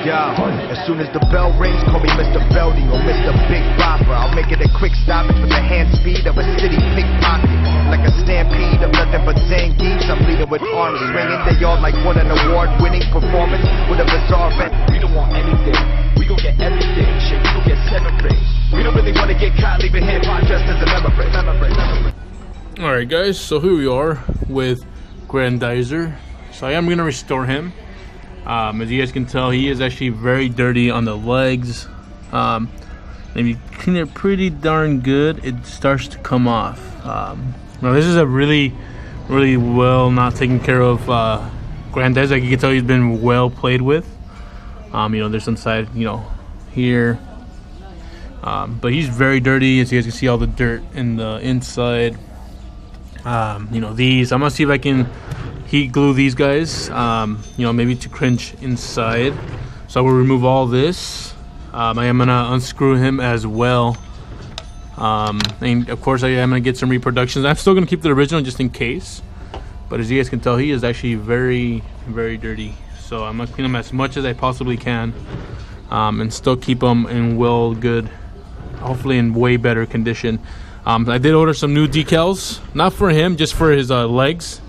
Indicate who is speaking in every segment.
Speaker 1: Yo, as soon as the bell rings, call me Mr. Belding or Mr. Big Bopper. I'll make it a quick stoppage with the hand speed of a city pickpocket. Like a stampede of nothing but Zangiefs, I'm leading with arms swinging. They all like won an award-winning performance with a bizarre event. We don't want anything, we gon' get everything. Shit, we gon' get 7 things. We don't really want to get caught leaving hip-hop just as a memory.
Speaker 2: Alright guys, so here we are with Grendizer. So I am going to restore him. As you guys can tell, he is actually very dirty on the legs. And you clean it pretty darn good, it starts to come off. Now this is a really well not taken care of Grendizer. Like you can tell, he's been well played with. You know, there's some side, you know, here. But he's very dirty, as you guys can see all the dirt in the inside. You know, these, I'm gonna see if I can heat glue these guys, you know, maybe to cringe inside. So I will remove all this. I am gonna unscrew him as well. And of course I am gonna get some reproductions. I'm still gonna keep the original just in case, but as you guys can tell, he is actually very dirty. So I'm gonna clean him as much as I possibly can, and still keep him in good, hopefully in way better condition. I did order some new decals, not for him, just for his legs.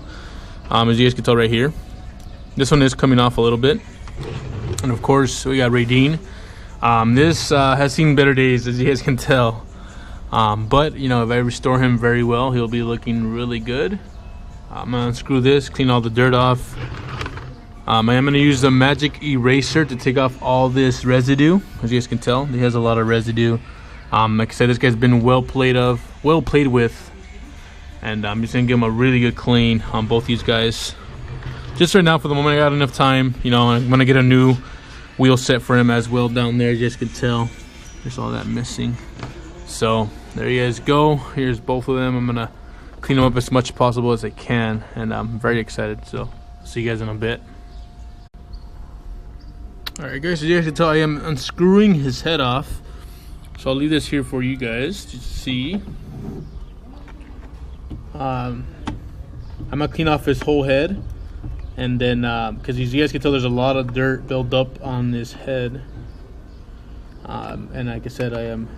Speaker 2: As you guys can tell right here, this one is coming off a little bit. And of course we got Raydeen. This has seen better days, as you guys can tell. But you know, if I restore him very well, he'll be looking really good. I'm gonna unscrew this, clean all the dirt off. I am gonna use the magic eraser to take off all this residue. As you guys can tell, he has a lot of residue. Like I said, this guy's been well played with, and I'm just gonna give him a really good clean on both these guys. Just right now, for the moment, I got enough time. You know, I'm gonna get a new wheel set for him as well down there. As you guys can tell, there's all that missing. So there you guys go. Here's both of them. I'm gonna clean them up as much as possible as I can, and I'm very excited. So see you guys in a bit. All right, guys. As you guys can tell, I am unscrewing his head off. So I'll leave this here for you guys to see. I'm gonna clean off his whole head, and then because you guys can tell, there's a lot of dirt built up on his head. And like I said, I am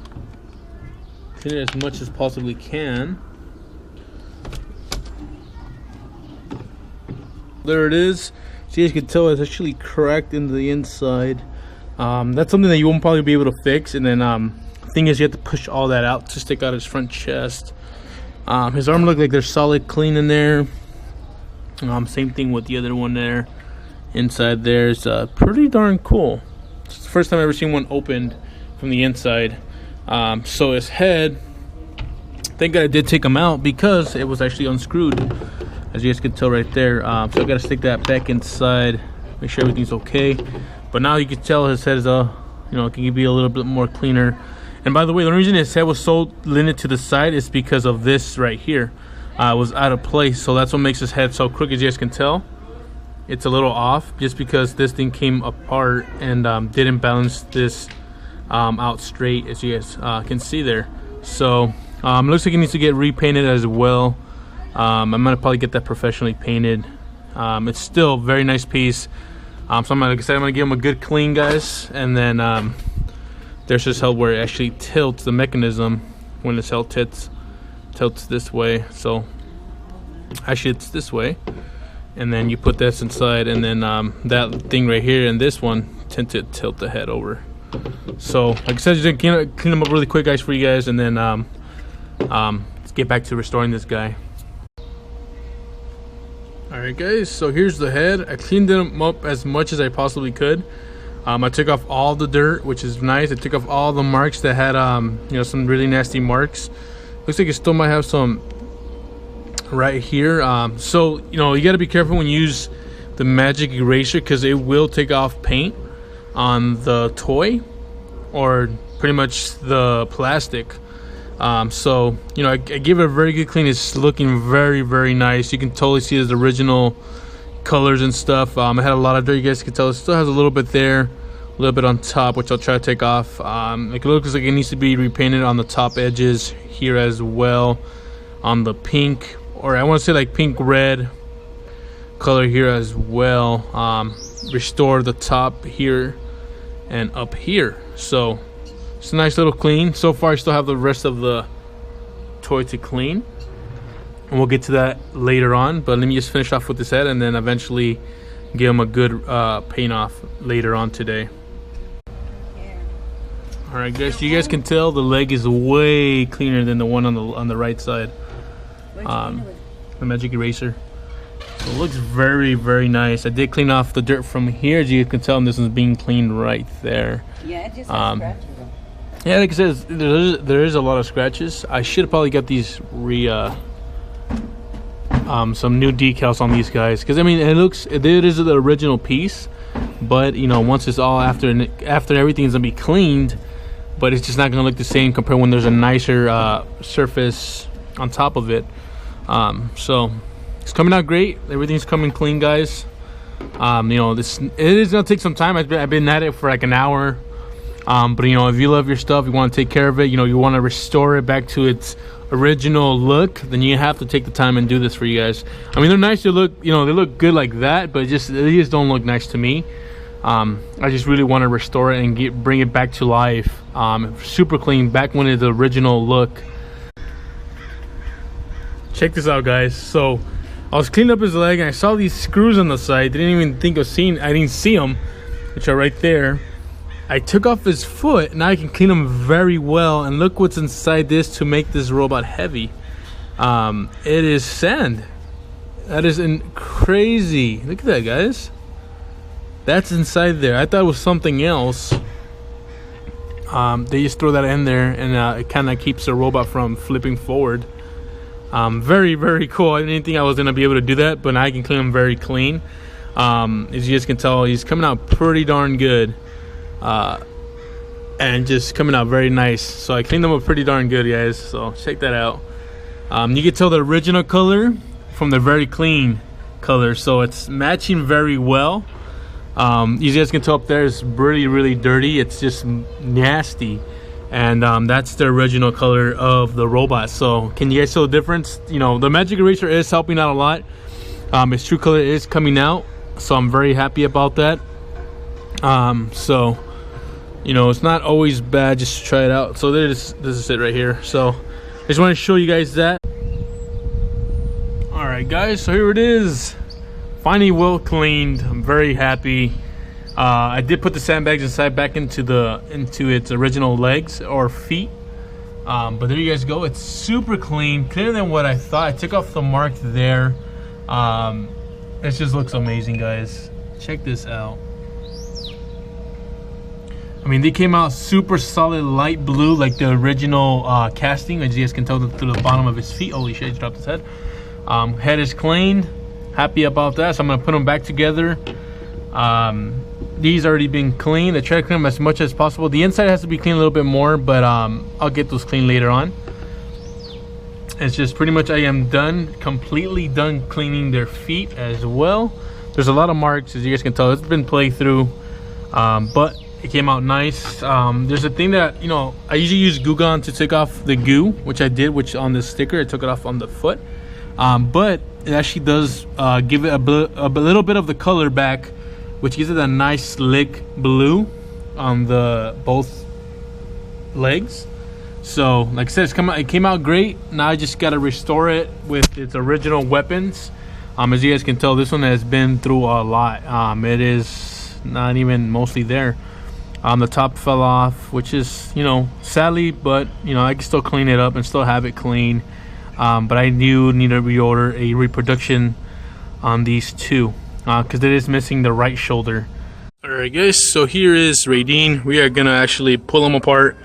Speaker 2: cleaning as much as possibly can. There it is. So you guys can tell it's actually cracked into the inside. That's something that you won't probably be able to fix. And then thing is, you have to push all that out to stick out his front chest. His arm look like they're solid clean in there. Same thing with the other one there. Inside there's pretty darn cool. It's the first time I've ever seen one opened from the inside. So his head, thank God I did take him out because it was actually unscrewed, as you guys can tell right there. So I gotta stick that back inside, make sure everything's okay. But now you can tell his head is you know, it can be a little bit more cleaner. And by the way, the only reason his head was so leaning to the side is because of this right here. It was out of place, so that's what makes his head so crooked. As you guys can tell, it's a little off just because this thing came apart and didn't balance this out straight, as you guys can see there. So it looks like it needs to get repainted as well. I'm gonna probably get that professionally painted. It's still a very nice piece. So like I said, I'm gonna give him a good clean, guys, and then there's this held where it actually tilts the mechanism when this held tilts this way. So actually it's this way, and then you put this inside, and then that thing right here and this one tend to tilt the head over. So like I said, just gonna clean them up really quick, guys, for you guys, and then let's get back to restoring this guy. Alright guys, so here's the head. I cleaned them up as much as I possibly could. I took off all the dirt, which is nice. I took off all the marks that had you know, some really nasty marks. Looks like it still might have some right here. So you know, you got to be careful when you use the magic eraser, because it will take off paint on the toy or pretty much the plastic. So you know, I give it a very good clean. It's looking very nice. You can totally see the original colors and stuff. It had a lot of dirt, you guys can tell. It still has a little bit there, a little bit on top, which I'll try to take off. It looks like it needs to be repainted on the top edges here as well, on the pink, or I want to say like pink red color here as well. Restore the top here and up here. So it's a nice little clean. So far I still have the rest of the toy to clean, and we'll get to that later on, but let me just finish off with this head and then eventually give him a good paint off later on today. Alright guys, you guys can tell the leg is way cleaner than the one on the right side. The magic eraser. So it looks very, very nice. I did clean off the dirt from here, as you can tell, and this is being cleaned right there.
Speaker 3: Yeah, it just has scratches.
Speaker 2: Yeah, like I said, there is a lot of scratches. I should have probably got these some new decals on these guys, because I mean it is the original piece, but you know, once it's all after everything's gonna be cleaned, but it's just not gonna look the same compared when there's a nicer surface on top of it. So it's coming out great. Everything's coming clean, guys. You know, it is gonna take some time. I've been at it for like an hour. But you know, if you love your stuff, you want to take care of it, you know, you want to restore it back to its original look, then you have to take the time and do this for you guys. I mean, they're nice to look, you know, they look good like that, but they just don't look nice to me. I just really want to restore it and bring it back to life, super clean, back when it's the original look. Check this out, guys. So I was cleaning up his leg and I saw these screws on the side. I didn't see them, which are right there. I took off his foot. Now I can clean him very well, and look what's inside this to make this robot heavy. It is sand. That is crazy. Look at that, guys. That's inside there. I thought it was something else. They just throw that in there, and it kind of keeps the robot from flipping forward. Very, very cool. I didn't think I was gonna be able to do that, but now I can clean him very clean. As you guys can tell, he's coming out pretty darn good. And just coming out very nice. So I cleaned them up pretty darn good, guys, so check that out. You can tell the original color from the very clean color, so it's matching very well. You guys can tell up there it's really dirty. It's just nasty, and that's the original color of the robot. So can you guys tell the difference? You know, the magic eraser is helping out a lot. Its true color is coming out, so I'm very happy about that. So you know, it's not always bad just to try it out. So this is it right here. So I just want to show you guys that. Alright guys, so here it is, finally well cleaned. I'm very happy. I did put the sandbags inside back into its original legs or feet, but there you guys go. It's super clean, cleaner than what I thought. I took off the mark there. It just looks amazing, guys. Check this out. I mean, they came out super solid light blue like the original casting, as you guys can tell through the bottom of his feet. Holy shit, he dropped his head. Head is cleaned. Happy about that. So I'm gonna put them back together. These already been cleaned. I try to clean them as much as possible. The inside has to be cleaned a little bit more, but I'll get those cleaned later on. It's just pretty much I am done, completely done cleaning their feet as well. There's a lot of marks, as you guys can tell. It's been played through, but it came out nice. There's a thing that, you know, I usually use Glue Gun to take off the goo, which I did, which on this sticker I took it off on the foot, but it actually does give it a little bit of the color back, which gives it a nice slick blue on the both legs. So like I said, it came out great. Now I just got to restore it with its original weapons. As you guys can tell, this one has been through a lot. It is not even mostly there. The top fell off, which is, you know, sadly, but you know, I can still clean it up and still have it clean. But I do need to reorder a reproduction on these two, because it is missing the right shoulder. Alright guys, so here is Raydeen. We are gonna actually pull them apart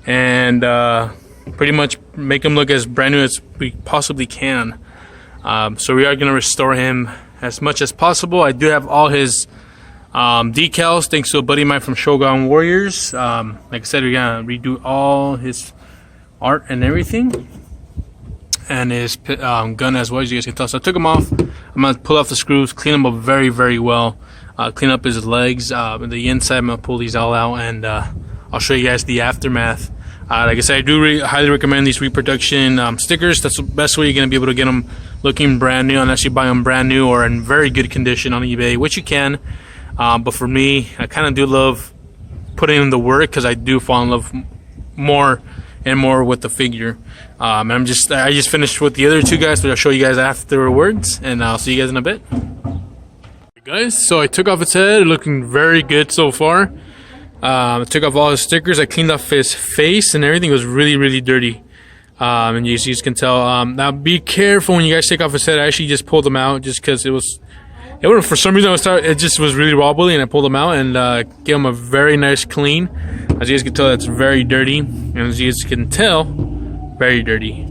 Speaker 2: and pretty much make him look as brand new as we possibly can. So we are gonna restore him as much as possible. I do have all his decals, thanks to a buddy of mine from Shogun Warriors. Like I said, we're gonna redo all his art and everything, and his gun as well, as you guys can tell. So I took him off. I'm gonna pull off the screws, clean them up very well, clean up his legs, the inside. I'm gonna pull these all out, and I'll show you guys the aftermath. Like I said, I do highly recommend these reproduction stickers. That's the best way you're gonna be able to get them looking brand new, unless you buy them brand new or in very good condition on eBay, which you can. But for me, I kind of do love putting in the work because I do fall in love more and more with the figure. And I just finished with the other two guys, but I'll show you guys afterwards, and I'll see you guys in a bit. Guys, so I took off its head, looking very good so far. I took off all his stickers. I cleaned off his face, and everything was really dirty. And you can tell. Now be careful when you guys take off his head. I actually just pulled them out just because it was for some reason it just was really wobbly, and I pulled them out and gave him a very nice clean. As you guys can tell, it's very dirty, and as you guys can tell, very dirty.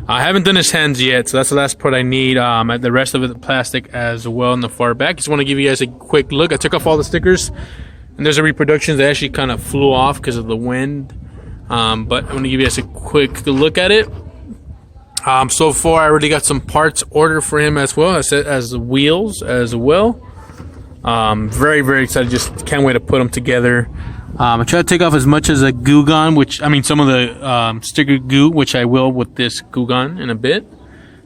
Speaker 2: I haven't done his hands yet, so that's the last part I need. The rest of it, the plastic as well in the far back. Just want to give you guys a quick look. I took off all the stickers, and there's a reproduction that actually kind of flew off because of the wind. But I'm going to give you guys a quick look at it. So far, I already got some parts ordered for him as well, as the wheels as well. Very excited. Just can't wait to put them together. I try to take off as much as a goo gun, some of the sticker goo, which I will with this goo gun in a bit.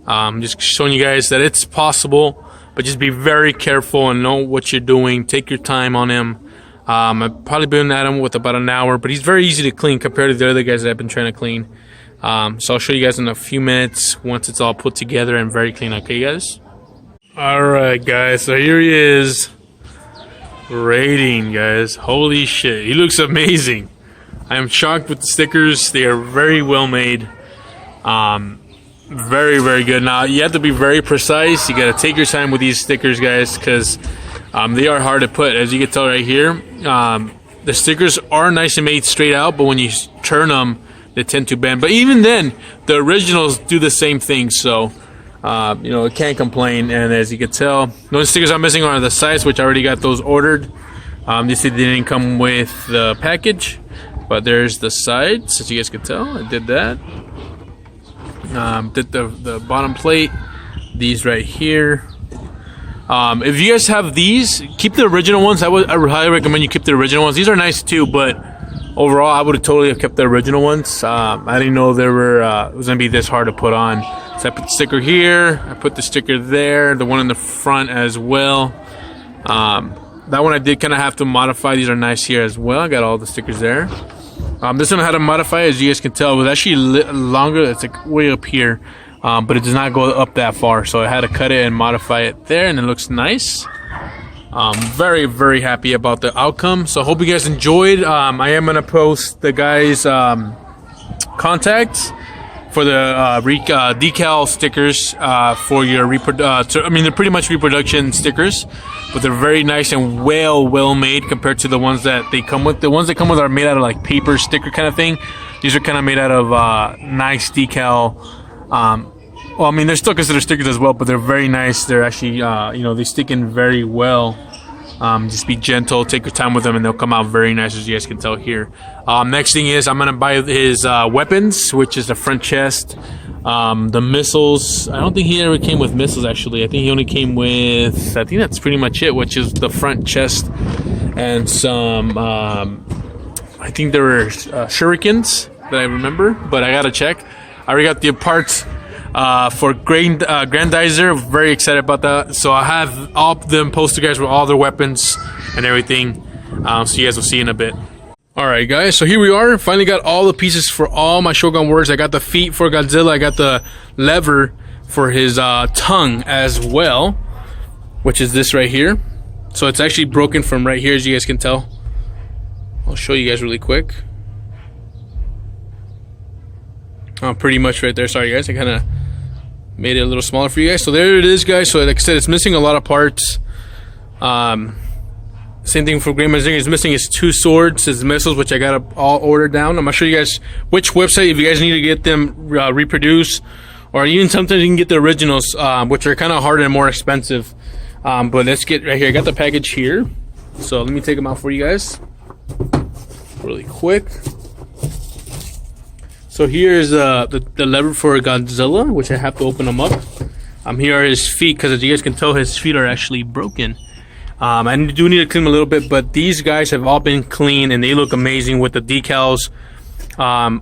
Speaker 2: Just showing you guys that it's possible, but just be very careful and know what you're doing. Take your time on him. I've probably been at him with about an hour, but he's very easy to clean compared to the other guys that I've been trying to clean. So I'll show you guys in a few minutes once it's all put together and very clean. Okay, guys? Alright, guys, so here he is. Raydeen, guys. Holy shit, he looks amazing. I am shocked with the stickers. They are very well made. Very good. Now you have to be very precise. You got to take your time with these stickers, guys, because they are hard to put. As you can tell right here, the stickers are nice and made straight out, but when you turn them, they tend to bend. But even then, the originals do the same thing, so I can't complain. And as you can tell, the only stickers I'm missing are the sides, which I already got those ordered. They said they didn't come with the package, but there's the sides, as you guys can tell. I did that. Did the bottom plate, these right here. If you guys have these, keep the original ones. I would highly recommend you keep the original ones. These are nice too, but overall, I would have totally kept the original ones. I didn't know it was gonna be this hard to put on. So I put the sticker here, I put the sticker there, the one in the front as well. That one I did kind of have to modify. These are nice here as well. I got all the stickers there. This one I had to modify, as you guys can tell. It was actually longer. It's like way up here, but it does not go up that far. So I had to cut it and modify it there, and it looks nice. Very happy about the outcome. So I hope you guys enjoyed. I am gonna post the guys' contacts for the decal stickers for your they're pretty much reproduction stickers, but they're very nice and well made compared to the ones that they come with. The ones that come with are made out of like paper sticker kind of thing. These are kind of made out of nice decal. Well, I mean, they're still considered stickers as well, but they're very nice. They're actually, they stick in very well. Just be gentle, take your time with them, and they'll come out very nice, as you guys can tell here. Next thing is I'm gonna buy his weapons, which is the front chest, the missiles. I don't think he ever came with missiles, actually. I think he only came with, I think that's pretty much it, which is the front chest and some, I think there were shurikens that I remember, but I gotta check. I already got the parts for Grendizer. Very excited about that. So I have all of them posted, guys, with all their weapons and everything. So you guys will see in a bit. Alright, guys, so here we are. Finally got all the pieces for all my Shogun Warriors. I got the feet for Godzilla. I got the lever for his tongue as well, which is this right here. So it's actually broken from right here, as you guys can tell. I'll show you guys really quick. Pretty much right there. Sorry, guys, I kind of made it a little smaller for you guys. So there it is, guys. So like I said, it's missing a lot of parts. Same thing for Great Mazinger. It's missing his two swords, his missiles, which I got all ordered down. I'm gonna show you guys which website, if you guys need to get them reproduced, or even sometimes you can get the originals, which are kind of harder and more expensive. But let's get right here. I got the package here, so let me take them out for you guys really quick. So here's the lever for Godzilla, which I have to open them up. Here are his feet, because as you guys can tell, his feet are actually broken. I do need to clean them a little bit, but these guys have all been clean and they look amazing with the decals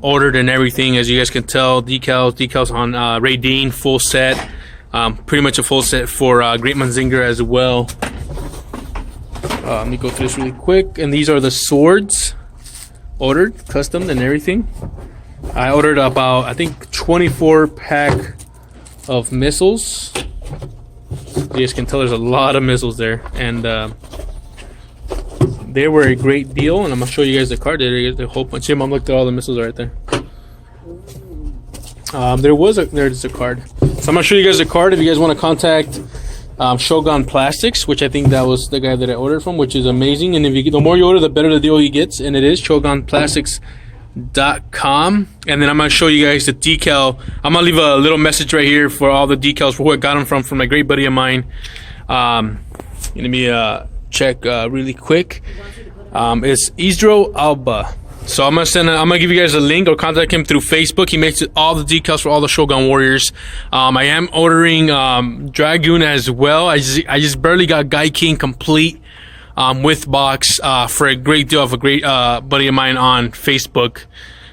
Speaker 2: ordered and everything. As you guys can tell, decals on Raydeen, full set. Pretty much a full set for Great Mazinger as well. Let me go through this really quick. And these are the swords ordered, custom and everything. I ordered about, I think, 24 pack of missiles. You guys can tell there's a lot of missiles there, and they were a great deal. And I'm gonna show you guys the card. There's a whole bunch. Here, Mom, look at all the missiles right there. There's a card. So I'm gonna show you guys the card. If you guys want to contact Shogun Plastics, which I think that was the guy that I ordered from, which is amazing. And if you get, the more you order, the better the deal he gets, and it is shogunplastics.com. And then I'm gonna show you guys the decal. I'm gonna leave a little message right here for all the decals for who I got them from a great buddy of mine. Let me check really quick. It's Isdro Alba. So I'm gonna give you guys a link or contact him through Facebook. He makes all the decals for all the Shogun Warriors. I am ordering Dragoon as well. I just barely got Guy King complete with box for a great deal of a great buddy of mine on Facebook.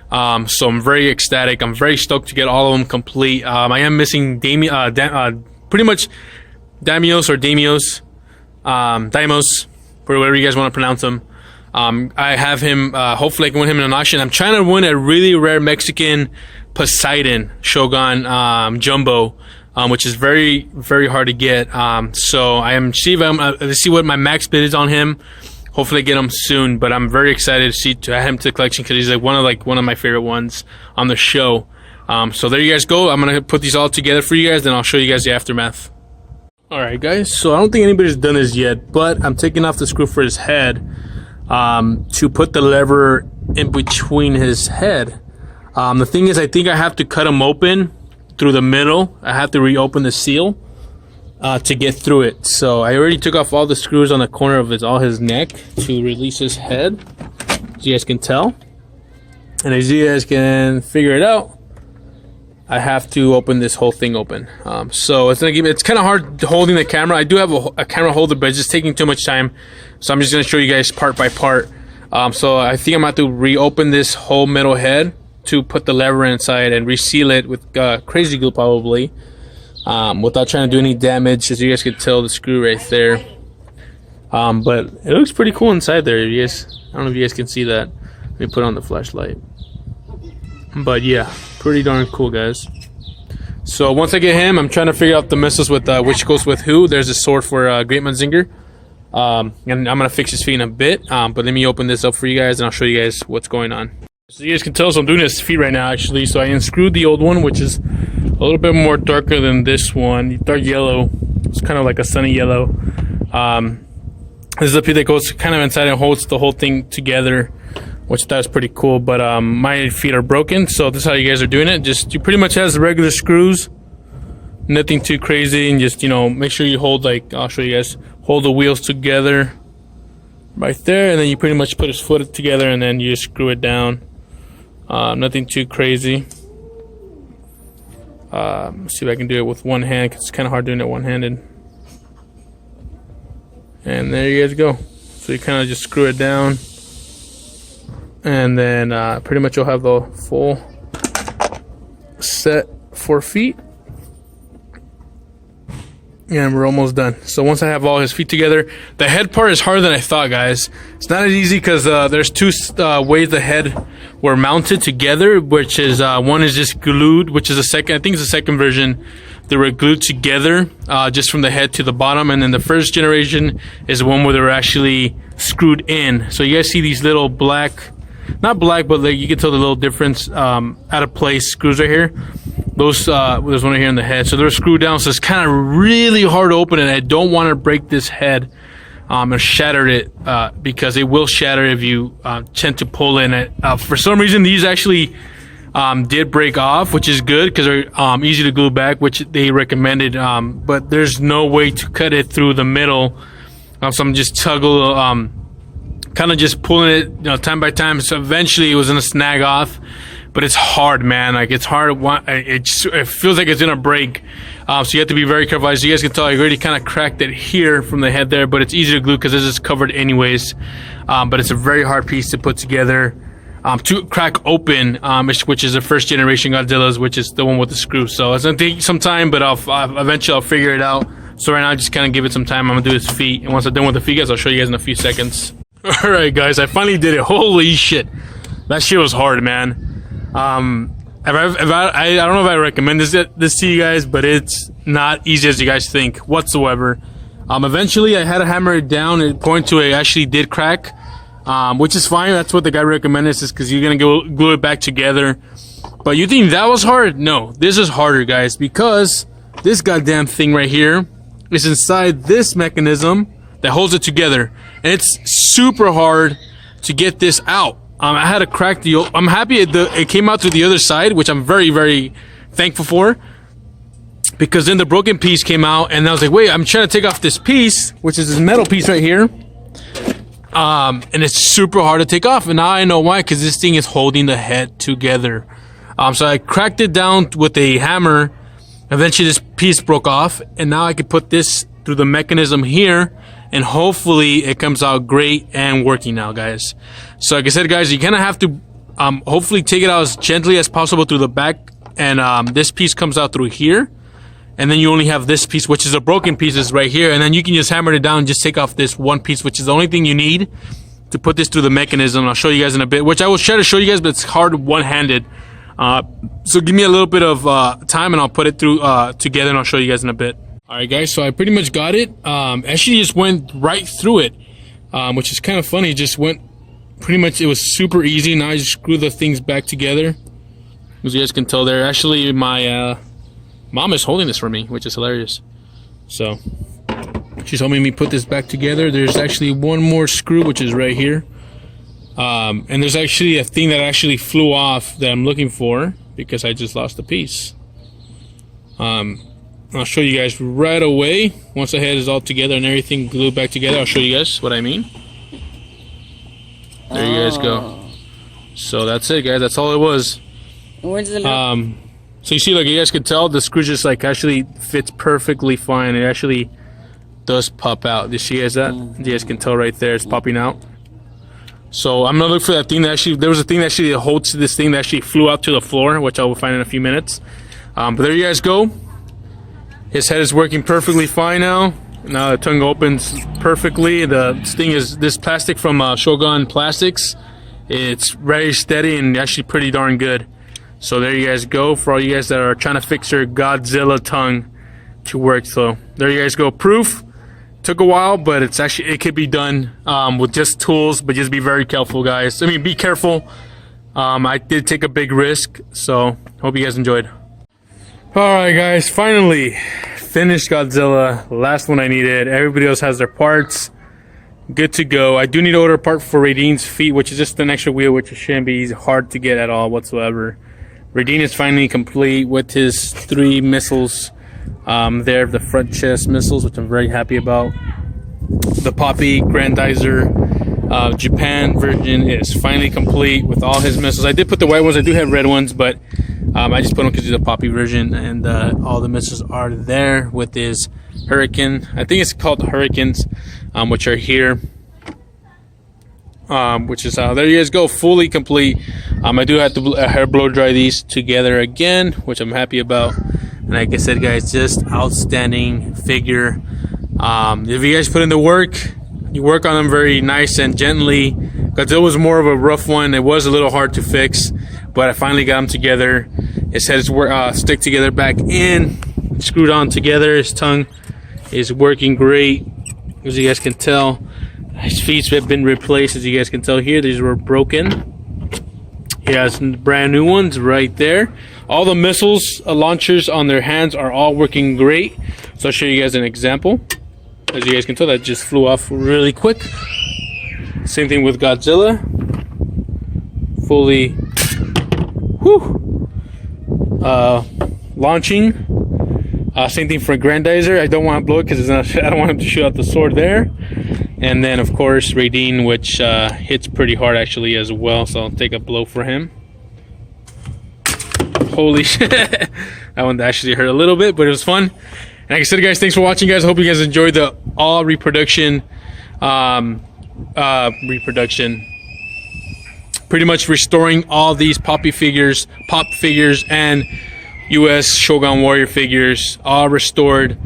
Speaker 2: So I'm very ecstatic. I'm very stoked to get all of them complete. I am missing pretty much Daimios or Daimios, Daimos, for whatever you guys want to pronounce them. I have him, hopefully I can win him in an auction. I'm trying to win a really rare Mexican Poseidon Shogun Jumbo, which is very, very hard to get. So I am see what my max bid is on him. Hopefully I get him soon, but I'm very excited to add him to the collection because he's like one of my favorite ones on the show. So there you guys go. I'm gonna put these all together for you guys, then I'll show you guys the aftermath. Alright guys, so I don't think anybody's done this yet, but I'm taking off the screw for his head to put the lever in between his head. The thing is, I think I have to cut him open through the middle. I have to reopen the seal to get through it. So I already took off all the screws on the corner of all his neck to release his head, as you guys can tell. And as you guys can figure it out, I have to open this whole thing open. So it's kind of hard holding the camera. I do have a camera holder, but it's just taking too much time. So I'm just going to show you guys part by part. So I think I'm going to have to reopen this whole middle head to put the lever inside and reseal it with crazy glue probably, without trying to do any damage. As you guys can tell, the screw right there. But it looks pretty cool inside there. I don't know if you guys can see that. Let me put on the flashlight. But yeah, pretty darn cool, guys. So once I get him, I'm trying to figure out the missiles with which goes with who. There's a sword for Great Mazinger. And I'm going to fix his feet in a bit. But let me open this up for you guys and I'll show you guys what's going on. So you guys can tell, so I'm doing his feet right now actually. So I unscrewed the old one, which is a little bit more darker than this one. Dark yellow. It's kind of like a sunny yellow. This is the piece that goes kind of inside and holds the whole thing together, which I thought was pretty cool. But my feet are broken, so this is how you guys are doing it. You pretty much has the regular screws, nothing too crazy, and just make sure you hold, like I'll show you guys, hold the wheels together right there, and then you pretty much put his foot together and then you just screw it down. Nothing too crazy. Let's see if I can do it with one hand, because it's kind of hard doing it one-handed. And there you guys go. So you kind of just screw it down, and then pretty much you'll have the full set 4 feet. And we're almost done. So once I have all his feet together, the head part is harder than I thought, guys. It's not as easy because there's two ways the head were mounted together, which is one is just glued, which is I think it's the second version. They were glued together just from the head to the bottom, and then the first generation is the one where they were actually screwed in. So you guys see these little black, not black, but like you can tell the little difference out of place screws right here. Those there's one right here in the head, so they're screwed down, so it's kind of really hard to open, and I don't want to break this head and shatter it because it will shatter if you tend to pull in it. For some reason, these actually did break off, which is good because they're easy to glue back, which they recommended, but there's no way to cut it through the middle, so I'm just kind of just pulling it time by time, so eventually it was gonna snag off. But it's hard, man. Like, it's hard. It feels like it's gonna break. So you have to be very careful. As you guys can tell, I already kind of cracked it here from the head there, but it's easy to glue because this is covered anyways. But it's a very hard piece to put together, to crack open, which is the first generation Godzilla's, which is the one with the screw. So it's gonna take some time, but eventually I'll figure it out. So right now, I just kind of give it some time. I'm gonna do his feet, and once I'm done with the feet, guys, I'll show you guys in a few seconds. All right, guys, I finally did it. Holy shit! That shit was hard, man. I don't know if I recommend this to you guys, but it's not easy as you guys think whatsoever. Eventually, I had to hammer it down and point to it actually did crack, which is fine. That's what the guy recommended, is because you're gonna glue it back together. But you think that was hard? No, this is harder, guys, because this goddamn thing right here is inside this mechanism that holds it together, and it's super hard to get this out. I had to crack the. I'm happy it came out through the other side, which I'm very, very thankful for, because then the broken piece came out, and I was like, wait, I'm trying to take off this piece, which is this metal piece right here, and it's super hard to take off, and now I know why, because this thing is holding the head together. So I cracked it down with a hammer. Eventually, this piece broke off, and now I could put this through the mechanism here, and hopefully it comes out great and working now, guys. So like I said, guys, you kind of have to hopefully take it out as gently as possible through the back, and this piece comes out through here, and then you only have this piece, which is a broken piece, is right here, and then you can just hammer it down and just take off this one piece, which is the only thing you need to put this through the mechanism. I'll show you guys in a bit, which I will try to show you guys, but it's hard one-handed. So give me a little bit of time, and I'll put it through together, and I'll show you guys in a bit. Alright guys, so I pretty much got it. Actually just went right through it, which is kind of funny. Just went pretty much, it was super easy. Now I just screw the things back together. As you guys can tell there, actually my mom is holding this for me, which is hilarious. So she's helping me put this back together. There's actually one more screw, which is right here. And there's actually a thing that actually flew off that I'm looking for, because I just lost a piece. I'll show you guys right away. Once the head is all together and everything glued back together, I'll show you guys what I mean. There you guys go. So that's it, guys. That's all it was.
Speaker 3: Where's the
Speaker 2: so you see, like you guys could tell, the screw just like actually fits perfectly fine. It actually does pop out. You see guys that? You guys can tell right there, it's popping out. So I'm gonna look for that thing that actually, there was a thing that actually holds to this thing that actually flew out to the floor, which I will find in a few minutes. But there you guys go. His head is working perfectly fine now. Now the tongue opens perfectly. The thing is this plastic from Shogun Plastics. It's very steady and actually pretty darn good. So there you guys go, for all you guys that are trying to fix your Godzilla tongue to work. So there you guys go. Proof. Took a while, but it's actually, it could be done with just tools, but just be very careful, guys. I mean, be careful. I did take a big risk, so hope you guys enjoyed. Alright guys, finally finished Godzilla. Last one I needed. Everybody else has their parts. Good to go. I do need to order a part for Raydeen's feet, which is just an extra wheel, which shouldn't be hard to get at all whatsoever. Raydeen is finally complete with his 3 missiles there, the front chest missiles, which I'm very happy about. The Poppy Grendizer Japan version is finally complete with all his missiles. I did put the white ones. I do have red ones, but I just put them because it's a Poppy version, and all the missiles are there with his Hurricane. I think it's called the Hurricanes, which are here. Which is there you guys go, fully complete. I do have to hair blow dry these together again, which I'm happy about. And like I said, guys, just outstanding figure. If you guys put in the work, you work on them very nice and gently. Godzilla was more of a rough one. It was a little hard to fix, but I finally got him together. His head is stick together back in, screwed on together. His tongue is working great, as you guys can tell. His feet have been replaced, as you guys can tell here. These were broken. He has brand new ones right there. All the missiles launchers on their hands are all working great. So I'll show you guys an example. As you guys can tell, that just flew off really quick. Same thing with Godzilla. Fully launching. Same thing for Grendizer. I don't want to blow it because I don't want him to shoot out the sword there. And then of course Raydeen, which hits pretty hard actually as well. So I'll take a blow for him. Holy shit. That one actually hurt a little bit, but it was fun. And like I said, guys, thanks for watching, guys. I hope you guys enjoyed the all reproduction. Pretty much restoring all these pop figures and US Shogun Warrior figures, all restored.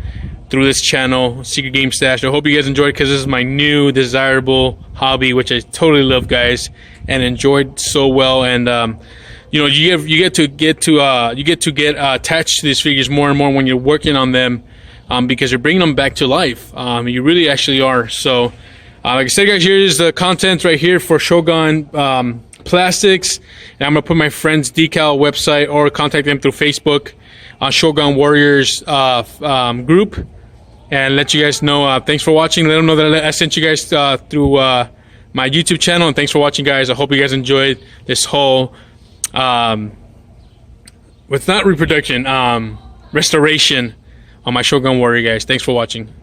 Speaker 2: through this channel, Secret Game Stash. I hope you guys enjoyed, because this is my new desirable hobby, which I totally love, guys, and enjoyed so well. And you know, you get to get attached to these figures more and more when you're working on them, because you're bringing them back to life. You really actually are. So like I said, guys, here's the content right here for Shogun Plastics, and I'm gonna put my friend's decal website or contact them through Facebook on Shogun Warriors group, and let you guys know. Thanks for watching. Let them know that I sent you guys through my YouTube channel, and thanks for watching, guys. I hope you guys enjoyed this whole with not reproduction, restoration on my Shogun Warrior, guys. Thanks for watching.